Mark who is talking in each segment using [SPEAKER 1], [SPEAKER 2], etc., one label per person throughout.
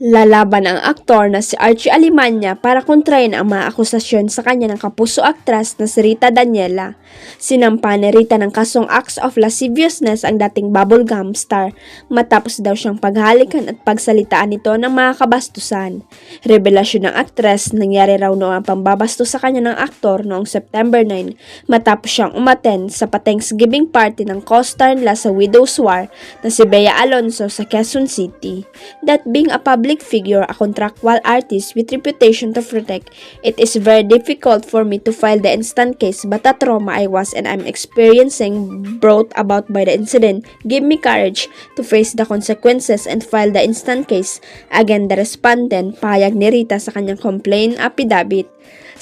[SPEAKER 1] Lalaban ang aktor na si Archie Alimanya para kontrahin ang mga akusasyon sa kanya ng kapuso aktras na si Rita Daniela. Sinampa ni Rita ng kasong acts of lasciviousness ang dating bubblegum star matapos daw siyang paghalikan at pagsalitaan nito ng mga kabastusan. Revelasyon ng aktres, nangyari raw noong ang pambabastos sa kanya ng aktor noong September 9 matapos siyang umattend sa pa-Thanksgiving party ng co-star nila sa Widow's War na si Bea Alonzo sa Quezon City. That being a public figure, a contractual artist with reputation to protect, it is very difficult for me to file the instant case, but the trauma I was and I'm experiencing brought about by the incident give me courage to face the consequences and file the instant case. Again, the respondent, pahayag ni Rita sa kanyang complaint affidavit.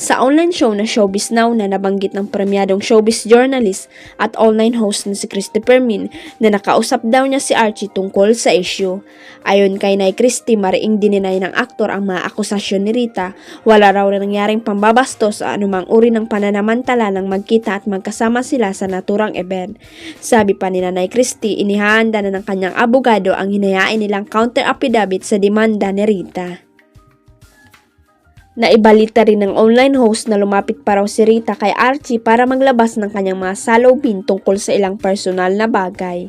[SPEAKER 1] Sa online show na Showbiz Now na nabanggit ng premyadong showbiz journalist at online host na si Christopher Min na nakausap daw niya si Archie tungkol sa issue. Ayon kay Nay Christy, mariing dininay ng aktor ang mga akusasyon ni Rita. Wala raw nangyaring pambabastos o anumang uri ng pananamantala nang magkita at magkasama sila sa naturang event. Sabi pa ni Nay Christy, inihahanda na ng kanyang abogado ang hinayain nilang counter affidavit sa demanda ni Rita. Naibalita rin ng online host na lumapit pa raw si Rita kay Archie para maglabas ng kanyang mga salubin tungkol sa ilang personal na bagay.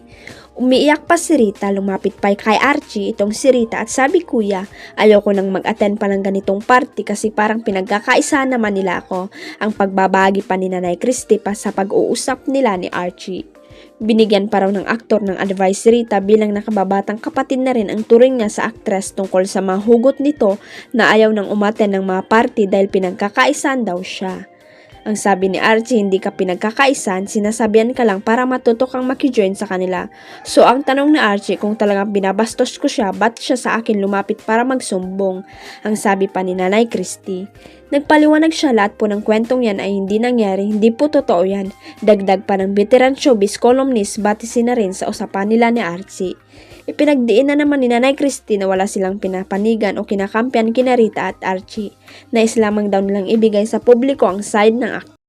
[SPEAKER 1] Umiiyak pa si Rita, lumapit pa kay Archie itong si Rita at sabi, "Kuya, ayoko nang mag-attend pa ng ganitong party kasi parang pinagkakaisa naman nila ako." Ang pagbabagi pa ni Nanay Christy pa sa pag-uusap nila ni Archie. Binigyan pa raw ng aktor ng advice si Rita bilang nakababatang kapatid na rin ang turing niya sa aktres tungkol sa mga hugot nito na ayaw nang umaten ng mga party dahil pinagkakaisan daw siya. Ang sabi ni Archie, hindi ka pinagkakaisan, sinasabihan ka lang para matuto kang makijoin sa kanila. So ang tanong ni Archie kung talagang binabastos ko siya, ba't siya sa akin lumapit para magsumbong? Ang sabi pa ni Nanay Christy. Nagpaliwanag siya, lahat po ng kwentong yan ay hindi nangyari, hindi po totoo yan. Dagdag pa ng veteran showbiz columnist, batisi na rin sa usapan nila ni Archie. Ipinagdiin na naman ni Nanay Christy na wala silang pinapanigan o kinakampihan kina Rita at Archie. Nais lamang daw nilang ibigay sa publiko ang side ng aktor.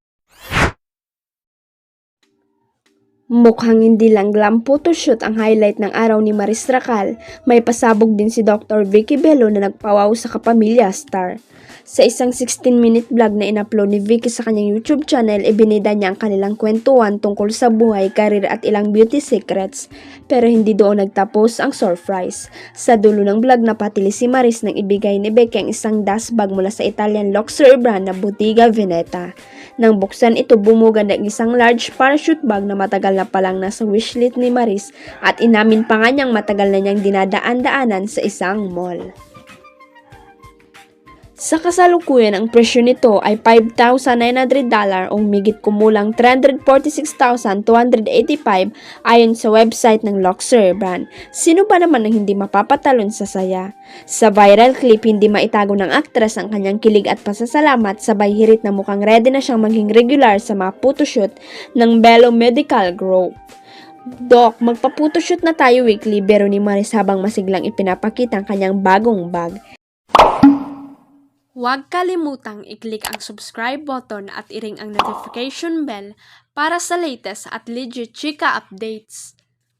[SPEAKER 1] Mukhang hindi lang glam photoshoot ang highlight ng araw ni Maris Racal, may pasabog din si Dr. Vicky Bello na nagpawaw sa kapamilya star. Sa isang 16-minute vlog na in-upload ni Vicky sa kanyang YouTube channel, ibinida niya ang kanilang kwentuhan tungkol sa buhay, karir at ilang beauty secrets. Pero hindi doon nagtapos ang surprise. Sa dulo ng vlog, napatili si Maris nang ibigay ni Vicky ang isang dust bag mula sa Italian luxury brand na Bottega Veneta. Nang buksan ito, bumugad ang isang large parachute bag na matagal na palang nasa wishlist ni Maris at inamin pa nga niyang matagal na niyang dinadaan-daanan sa isang mall. Sa kasalukuyan, ang presyo nito ay $5,900 o higit kumulang $346,285 ayon sa website ng luxury brand. Sino ba naman ang hindi mapapatalon sa saya? Sa viral clip, hindi maitago ng aktres ang kanyang kilig at pasasalamat, sabay hirit na mukhang ready na siyang maging regular sa mga photoshoot ng Bello Medical Group. "Doc, magpa-photoshoot na tayo weekly," biro ni Maris habang masiglang ipinapakita ang kanyang bagong bag. Huwag kalimutang i-click ang subscribe button at i-ring ang notification bell para sa latest at legit chika updates.